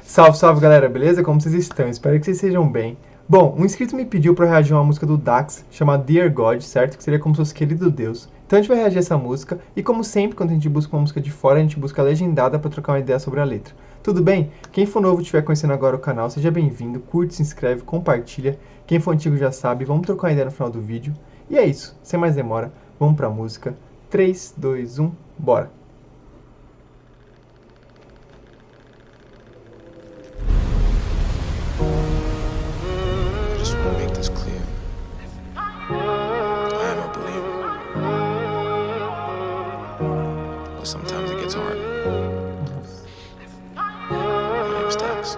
Salve, salve galera, beleza? Como vocês estão? Espero que vocês estejam bem. Bom, um inscrito me pediu para reagir a uma música do Dax, chamada Dear God, certo? Que seria como se fosse querido Deus. Então a gente vai reagir a essa música, e como sempre, quando a gente busca uma música de fora, a gente busca a legendada para trocar uma ideia sobre a letra. Tudo bem? Quem for novo e estiver conhecendo agora o canal, seja bem-vindo, curte, se inscreve, compartilha. Quem for antigo já sabe, vamos trocar uma ideia no final do vídeo. E é isso, sem mais demora, vamos pra música. 3, 2, 1, bora! Sometimes it gets hard. My name's Dax.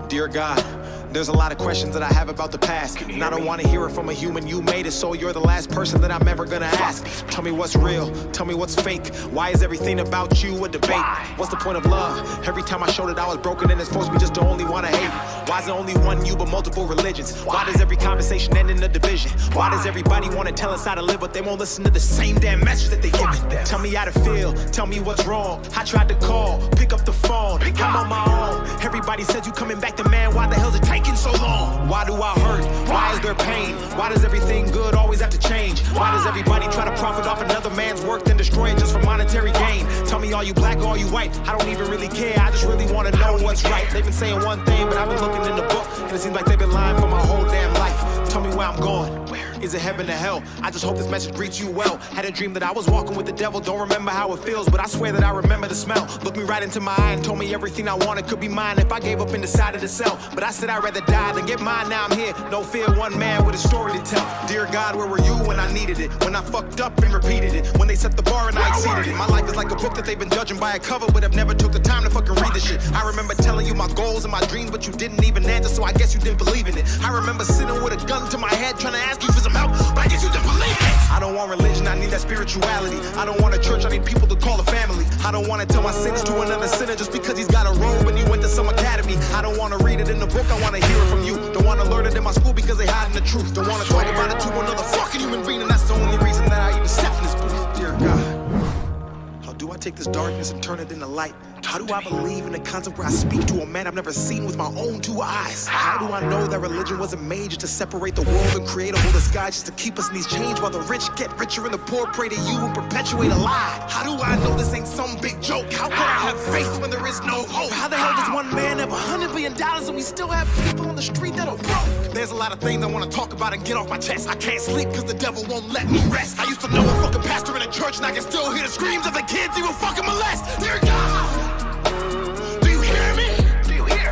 Dear God, there's a lot of questions that I have about the past, and I don't want to hear it from a human. You made it, so you're the last person that I'm ever gonna ask. Tell me what's real, tell me what's fake. Why is everything about you a debate? What's the point of love? Every time I showed it I was broken and it's supposed to be just the only one I hate. Why is it only one you but multiple religions? Why does every conversation end in a division? Why does everybody want to tell us how to live but they won't listen to the same damn message that they give it? Tell me how to feel, tell me what's wrong. I tried to call, pick up the phone, I'm on my own. Everybody says you coming back to man, why the hell's it taking so long? Why do I hurt? Why is there pain? Why does everything good always have to change? Why does everybody try to profit off another man's work then destroy it just for monetary gain? Tell me, are you black or are you white? I don't even really care, I just really want to know what's right. They've been saying one thing, but I've been looking in the book, and it seems like they've been lying for my whole damn life. Tell me where I'm going. Is it heaven or hell? I just hope this message greets you well. Had a dream that I was walking with the devil. Don't remember how it feels, but I swear that I remember the smell. Looked me right into my eye and told me everything I wanted could be mine if I gave up and decided to sell. But I said I'd rather die than get mine. Now I'm here, no fear, one man with a story to tell. Dear God, where were you when I needed it? When I fucked up and repeated it? When they set the bar and I exceeded it? My life is like a book that they've been judging by a cover, but have never took the time to fucking read the shit. I remember telling you my goals and my dreams, but you didn't even answer, so I guess you didn't believe in it. I remember sitting with a gun to my head trying to ask you for some help, but I guess you didn't believe in it. I don't want religion, I need that spirituality. I don't want a church, I need people to call a family. I don't want to tell my sins to another sinner just because he's got a robe and he went to some academy. I don't want to read it in the book, I want to hear it from you. Don't want to learn it in my school because they hiding the truth. Don't want to talk about it to another fucking human being, and that's the only reason that I even stepped in this booth. Dear God, how do I take this darkness and turn it into light? How do I believe in a concept where I speak to a man I've never seen with my own two eyes? How do I know that religion wasn't made just to separate the world and create a whole disguise just to keep us in these chains while the rich get richer and the poor pray to you and perpetuate a lie? How do I know this ain't some big joke? How can I have faith when there is no hope? How the hell does one man have $100 billion and we still have people on the street that are broke? There's a lot of things I want to talk about and get off my chest. I can't sleep because the devil won't let me rest. I used to know a fucking pastor in a church and I can still hear the screams of the kids he will fucking molest. Dear God,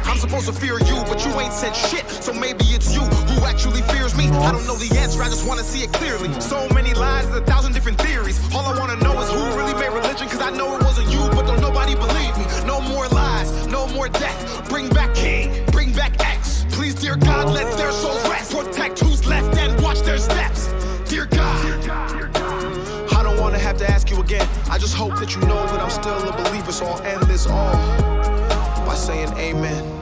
I'm supposed to fear you, but you ain't said shit, so maybe it's you who actually fears me. I don't know the answer, I just want to see it clearly. So many lies, there's 1,000 different theories. All I want to know is who really made religion, cause I know it wasn't you, but don't nobody believe me. No more lies, no more death. Bring back King, bring back X. Please, dear God, let their souls rest. Protect who's left and watch their steps. Dear God, I don't want to have to ask you again. I just hope that you know that I'm still a believer, so I'll end this all by saying amen.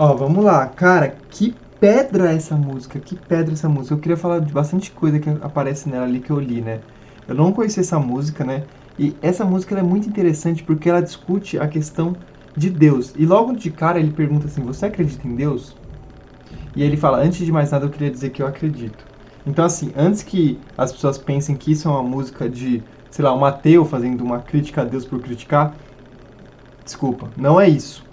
Ó, vamos lá, cara, que pedra essa música, que pedra essa música. Eu queria falar de bastante coisa que aparece nela ali que eu li, né? Eu não conhecia essa música, né? E essa música ela é muito interessante porque ela discute a questão de Deus. E logo de cara ele pergunta assim, você acredita em Deus? E ele fala, antes de mais nada eu queria dizer que eu acredito. Então assim, antes que as pessoas pensem que isso é uma música de, sei lá, um ateu fazendo uma crítica a Deus por criticar, desculpa, não é isso.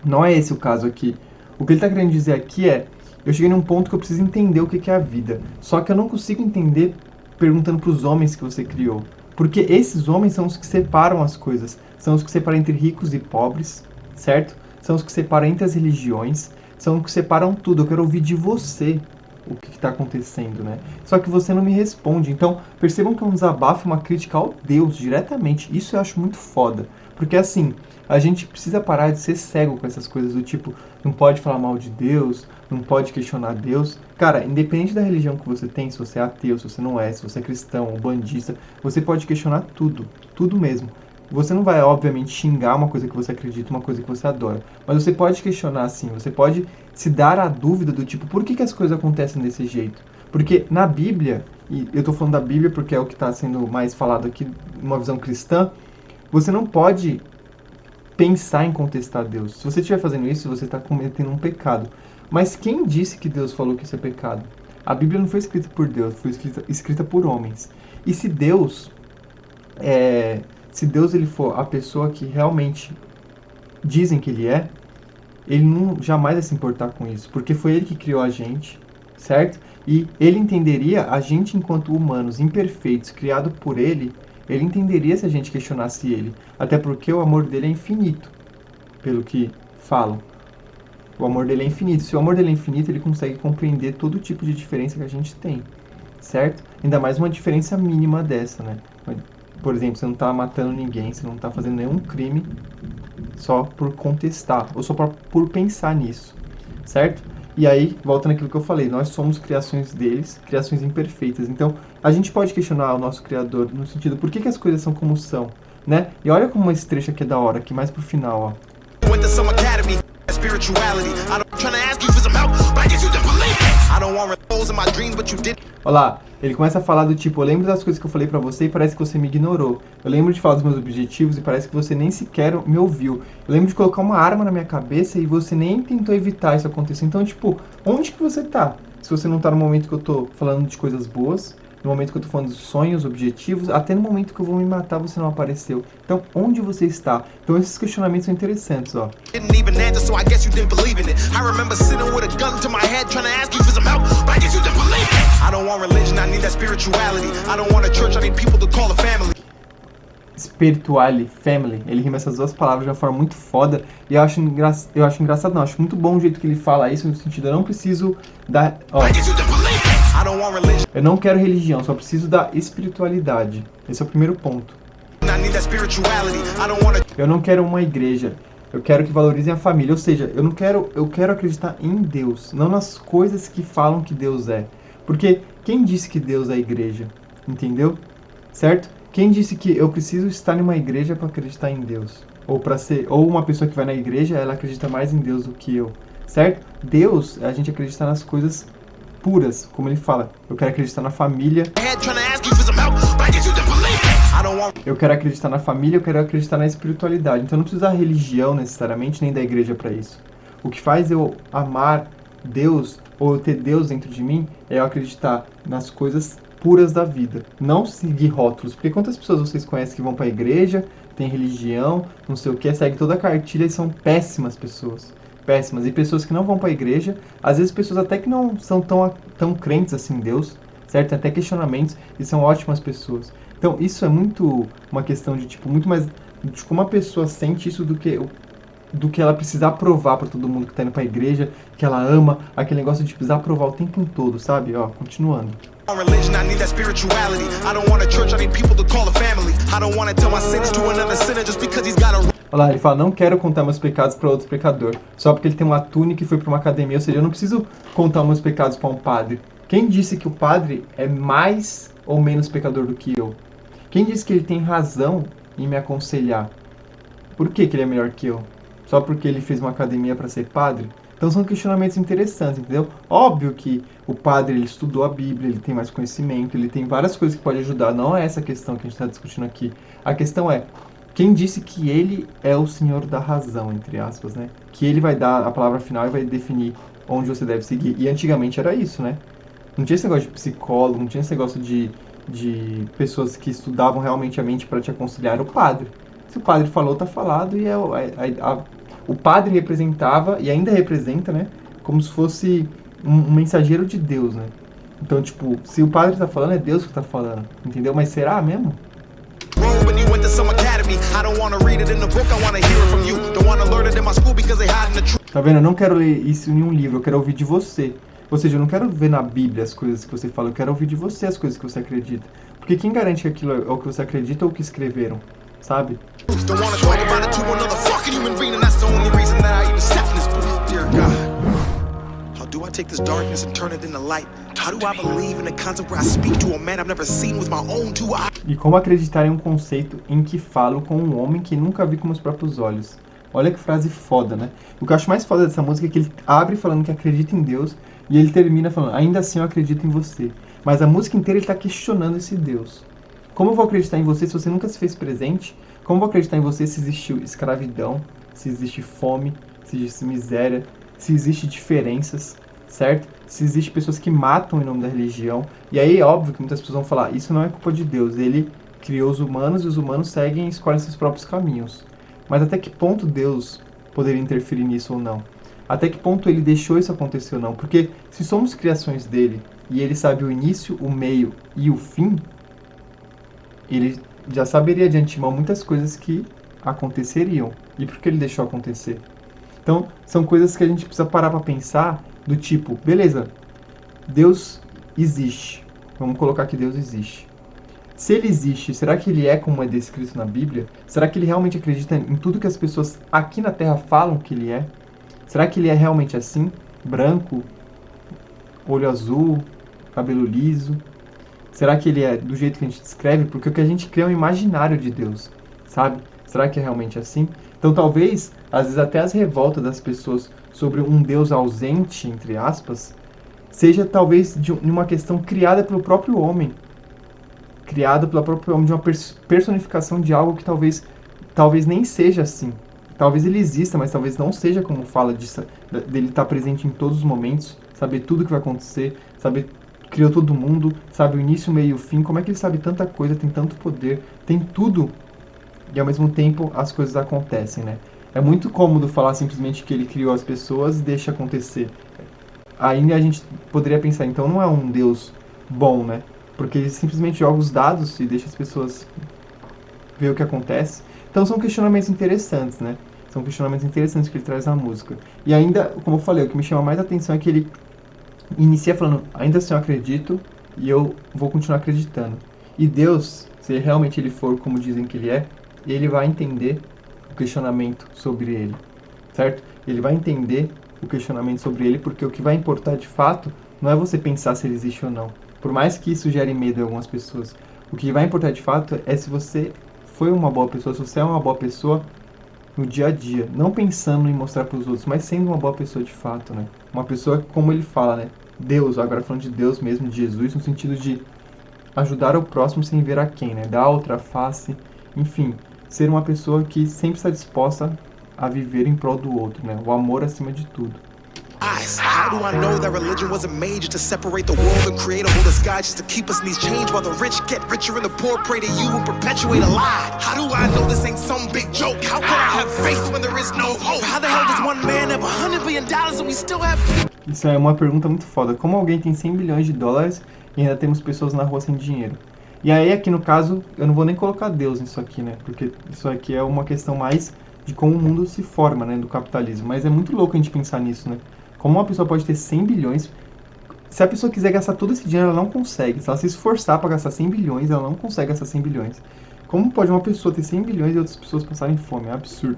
Não é esse o caso aqui. O que ele está querendo dizer aqui é, eu cheguei num ponto que eu preciso entender o que é a vida. Só que eu não consigo entender perguntando para os homens que você criou. Porque esses homens são os que separam as coisas. São os que separam entre ricos e pobres, certo? São os que separam entre as religiões. São os que separam tudo. Eu quero ouvir de você. o que está acontecendo, né? Só que você não me responde. Então, percebam que é um desabafo, uma crítica ao Deus, diretamente. Isso eu acho muito foda. Porque, assim, a gente precisa parar de ser cego com essas coisas do tipo, não pode falar mal de Deus, não pode questionar Deus. Cara, independente da religião que você tem, se você é ateu, se você não é, se você é cristão ou bandista, você pode questionar tudo. Tudo mesmo. Você não vai, obviamente, xingar uma coisa que você acredita, uma coisa que você adora. Mas você pode questionar, sim. Você pode se dar a dúvida do tipo, por que as coisas acontecem desse jeito? Porque na Bíblia, e eu estou falando da Bíblia porque é o que está sendo mais falado aqui, uma visão cristã, você não pode pensar em contestar Deus. Se você estiver fazendo isso, você está cometendo um pecado. Mas quem disse que Deus falou que isso é pecado? A Bíblia não foi escrita por Deus, foi escrita por homens. E se Deus ele for a pessoa que realmente dizem que ele é, ele não jamais vai se importar com isso, porque foi ele que criou a gente, certo? E ele entenderia a gente enquanto humanos imperfeitos, criado por ele entenderia se a gente questionasse ele, até porque o amor dele é infinito, pelo que falam. O amor dele é infinito. Se o amor dele é infinito, ele consegue compreender todo tipo de diferença que a gente tem, certo? Ainda mais uma diferença mínima dessa, né? Por exemplo, você não está matando ninguém, você não está fazendo nenhum crime só por contestar, ou só por pensar nisso, certo? E aí, volta naquilo que eu falei, nós somos criações deles, criações imperfeitas. Então, a gente pode questionar o nosso Criador no sentido, por que as coisas são como são, né? E olha como esse trecho aqui é da hora, aqui mais pro final, ó. Olha lá, ele começa a falar do tipo, eu lembro das coisas que eu falei pra você e parece que você me ignorou. Eu lembro de falar dos meus objetivos e parece que você nem sequer me ouviu. Eu lembro de colocar uma arma na minha cabeça e você nem tentou evitar isso acontecer. Então, tipo, onde que você tá? Se você não tá no momento que eu tô falando de coisas boas, no momento que eu tô falando dos sonhos, objetivos, até no momento que eu vou me matar você não apareceu. Então, onde você está? Então, esses questionamentos são interessantes, ó. Spirituality, family. Ele rima essas duas palavras de uma forma muito foda. E eu acho engraçado, não. Acho muito bom o jeito que ele fala isso, no sentido, eu não preciso da... Ó, eu não quero religião, só preciso da espiritualidade. Esse é o primeiro ponto. Eu não quero uma igreja. Eu quero que valorizem a família. Ou seja, eu quero acreditar em Deus, não nas coisas que falam que Deus é. Porque quem disse que Deus é a igreja? Entendeu? Certo? Quem disse que eu preciso estar em uma igreja para acreditar em Deus? Ou uma pessoa que vai na igreja, ela acredita mais em Deus do que eu. Certo? Deus, a gente acredita nas coisas puras, como ele fala. Eu quero acreditar na família. Eu quero acreditar na família, eu quero acreditar na espiritualidade. Então não precisa da religião necessariamente, nem da igreja para isso. O que faz eu amar Deus, ou eu ter Deus dentro de mim, é eu acreditar nas coisas puras da vida. Não seguir rótulos. Porque quantas pessoas vocês conhecem que vão para a igreja, tem religião, não sei o que, seguem toda a cartilha e são péssimas pessoas. Péssimas. E pessoas que não vão para a igreja, às vezes pessoas até que não são tão crentes assim em Deus, certo? Tem até questionamentos e são ótimas pessoas. Então isso é muito uma questão de tipo, muito mais de como a pessoa sente isso do que ela precisar provar para todo mundo que tá indo para a igreja, que ela ama, aquele negócio de precisar provar o tempo todo, sabe? Ó, continuando. Olha lá, ele fala, não quero contar meus pecados para outro pecador, só porque ele tem uma túnica e foi para uma academia, ou seja, eu não preciso contar meus pecados para um padre. Quem disse que o padre é mais ou menos pecador do que eu? Quem disse que ele tem razão em me aconselhar? Por que ele é melhor que eu? Só porque ele fez uma academia para ser padre? Então são questionamentos interessantes, entendeu? Óbvio que o padre ele estudou a Bíblia, ele tem mais conhecimento, ele tem várias coisas que pode ajudar. Não é essa a questão que a gente está discutindo aqui. A questão é, quem disse que ele é o senhor da razão, entre aspas, né? Que ele vai dar a palavra final e vai definir onde você deve seguir. E antigamente era isso, né? Não tinha esse negócio de psicólogo, não tinha esse negócio de pessoas que estudavam realmente a mente para te aconselhar. Era o padre. Se o padre falou, tá falado, e o padre representava, e ainda representa, né? Como se fosse um mensageiro de Deus, né? Então, tipo, se o padre tá falando, é Deus que tá falando, entendeu? Mas será mesmo? Tá vendo? Eu não quero ler isso em um livro, eu quero ouvir de você. Ou seja, eu não quero ver na Bíblia as coisas que você fala, eu quero ouvir de você as coisas que você acredita. Porque quem garante que aquilo é o que você acredita ou o que escreveram, sabe? Don't wanna talk about it to another fucking human being, and that's the only reason that I even stepped in this booth. Dear God, how do I take this darkness and turn it into light? How do I believe in a concept where I speak to a man I've never seen with my own two eyes? E como acreditar em um conceito em que falo com um homem que nunca vi com meus próprios olhos? Olha que frase foda, né? O que eu acho mais foda dessa música é que ele abre falando que acredita em Deus e ele termina falando, ainda assim eu acredito em você. Mas a música inteira ele está questionando esse Deus. Como eu vou acreditar em você se você nunca se fez presente? Como eu vou acreditar em você se existe escravidão, se existe fome, se existe miséria, se existe diferenças, certo? Se existe pessoas que matam em nome da religião. E aí é óbvio que muitas pessoas vão falar, isso não é culpa de Deus, ele criou os humanos e os humanos seguem e escolhem seus próprios caminhos. Mas até que ponto Deus poderia interferir nisso ou não? Até que ponto ele deixou isso acontecer ou não? Porque se somos criações dele e ele sabe o início, o meio e o fim, ele já saberia de antemão muitas coisas que aconteceriam. E por que ele deixou acontecer? Então, são coisas que a gente precisa parar para pensar do tipo, beleza, Deus existe. Vamos colocar que Deus existe. Se ele existe, será que ele é como é descrito na Bíblia? Será que ele realmente acredita em tudo que as pessoas aqui na Terra falam que ele é? Será que ele é realmente assim? Branco, olho azul, cabelo liso? Será que ele é do jeito que a gente descreve? Porque o que a gente cria é um imaginário de Deus, sabe? Será que é realmente assim? Então talvez, às vezes até as revoltas das pessoas sobre um Deus ausente, entre aspas, seja talvez de uma questão criada pelo próprio homem. Criada pelo próprio homem, de uma personificação de algo que talvez nem seja assim. Talvez ele exista, mas talvez não seja como fala dele estar presente em todos os momentos, saber tudo o que vai acontecer, saber criou todo mundo, sabe o início, o meio e o fim. Como é que ele sabe tanta coisa, tem tanto poder, tem tudo e ao mesmo tempo as coisas acontecem, né? É muito cômodo falar simplesmente que ele criou as pessoas e deixa acontecer. Aí a gente poderia pensar, então não é um Deus bom, né? Porque ele simplesmente joga os dados e deixa as pessoas ver o que acontece. Então são questionamentos interessantes, né? São questionamentos interessantes que ele traz na música. E ainda, como eu falei, o que me chama mais atenção é que ele inicia falando, ainda assim eu acredito e eu vou continuar acreditando. E Deus, se realmente ele for como dizem que ele vai entender o questionamento sobre ele, certo? Ele vai entender o questionamento sobre ele, porque o que vai importar de fato não é você pensar se ele existe ou não. Por mais que isso gere medo em algumas pessoas, o que vai importar de fato é se você foi uma boa pessoa, se você é uma boa pessoa no dia a dia, não pensando em mostrar para os outros, mas sendo uma boa pessoa de fato, né? Uma pessoa, como ele fala, né? Deus, agora falando de Deus mesmo, de Jesus, no sentido de ajudar o próximo sem ver a quem, né? Dar outra face, enfim, ser uma pessoa que sempre está disposta a viver em prol do outro, né? O amor acima de tudo. How do I know that religion wasn't made just to separate the world and create a whole sky just to keep us in these chains while the rich get richer and the poor pray to you and perpetuate a lie? How do I know this ain't some big joke? How can I have faith when there is no hope? How the hell does one man have $100 billion and we still have... Isso é uma pergunta muito foda. Como alguém tem 100 bilhões de dólares e ainda temos pessoas na rua sem dinheiro? E aí, aqui no caso, eu não vou nem colocar Deus nisso aqui, né? Porque isso aqui é uma questão mais de como o mundo se forma, né? Do capitalismo. Mas é muito louco a gente pensar nisso, né? Como uma pessoa pode ter 100 bilhões... Se a pessoa quiser gastar todo esse dinheiro, ela não consegue. Se ela se esforçar para gastar 100 bilhões, ela não consegue gastar 100 bilhões. Como pode uma pessoa ter 100 bilhões e outras pessoas passarem fome? É absurdo.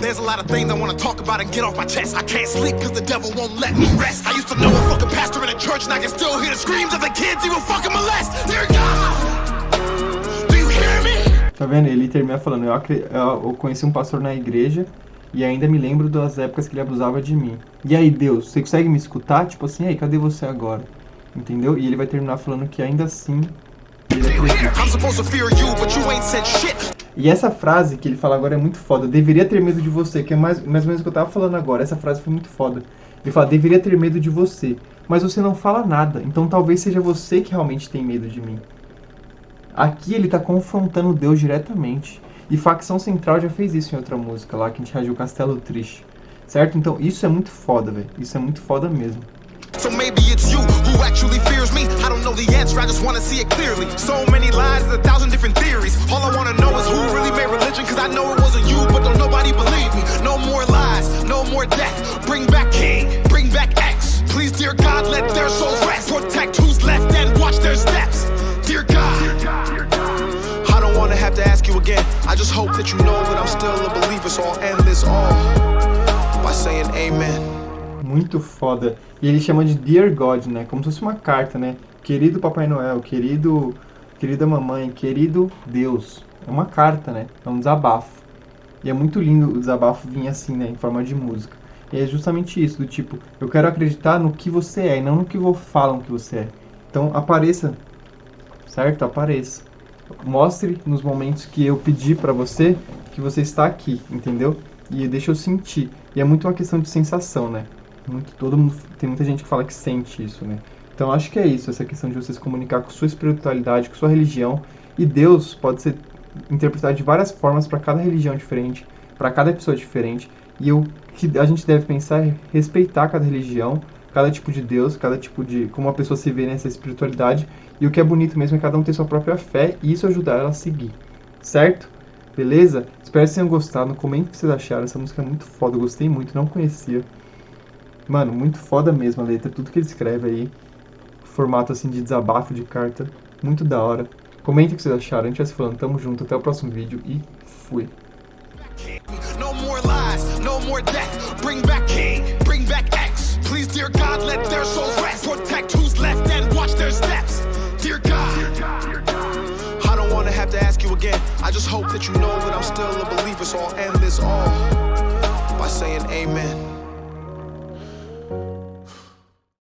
There's a lot of things I want to talk about and get off my chest. I can't sleep because the devil won't let me rest. I used to know a fucking pastor in a church and I can still hear the screams of the kids he will fucking molest. Dear God, do you hear me? Tá vendo? Ele termina falando, eu conheci um pastor na igreja e ainda me lembro das épocas que ele abusava de mim. E aí, Deus, você consegue me escutar? Tipo assim, aí, cadê você agora? Entendeu? E ele vai terminar falando que ainda assim... E essa frase que ele fala agora é muito foda. Deveria ter medo de você, que é mais ou menos o que eu tava falando agora. Essa frase foi muito foda. Ele fala, deveria ter medo de você, mas você não fala nada. Então talvez seja você que realmente tem medo de mim. Aqui ele tá confrontando Deus diretamente. E Facção Central já fez isso em outra música lá, que a gente reagiu Castelo Triste. Certo? Então isso é muito foda, velho. Isso é muito foda mesmo. So maybe it's you who actually fears me. I don't know the answer, I just want to see it clearly. So many lies, 1,000 different theories. All I want to know is who really made religion, cause I know it wasn't you, but don't nobody believe me. No more lies, no more death. Bring back King, bring back X. to ask you again. I just hope that you know that I'm still a believer. So I'll end this all by saying amen. Muito foda. E ele chama de Dear God, né? Como se fosse uma carta, né? Querido Papai Noel, querida mamãe, querido Deus. É uma carta, né? É um desabafo. E é muito lindo o desabafo vir assim, né? Em forma de música. E é justamente isso, do tipo, eu quero acreditar no que você é, e não no que falam que você é. Então, apareça, certo? Apareça. Mostre nos momentos que eu pedi pra você que você está aqui, entendeu? E deixa eu sentir. E é muito uma questão de sensação, né? Tem muita gente que fala que sente isso, né? Então, acho que é isso, essa questão de você se comunicar com sua espiritualidade, com sua religião. E Deus pode ser interpretado de várias formas para cada religião diferente, para cada pessoa diferente. E o que a gente deve pensar é respeitar cada religião, cada tipo de Deus, cada tipo de... como a pessoa se vê nessa espiritualidade. E o que é bonito mesmo é cada um ter sua própria fé e isso ajudar ela a seguir. Certo? Beleza? Espero que vocês tenham gostado. Comenta o que vocês acharam. Essa música é muito foda. Eu gostei muito. Não conhecia. Mano, muito foda mesmo a letra. Tudo que ele escreve aí. Formato assim de desabafo de carta. Muito da hora. Comenta o que vocês acharam. A gente vai se falando. Tamo junto. Até o próximo vídeo. E fui. No more lies, no more death. Bring back King, bring back X. Please, dear God, let their souls rest. Protect who's left and watch their steps. Dear God, I don't want to have to ask you again. I just hope that you know that I'm still a believer. So I'll end this all by saying amen.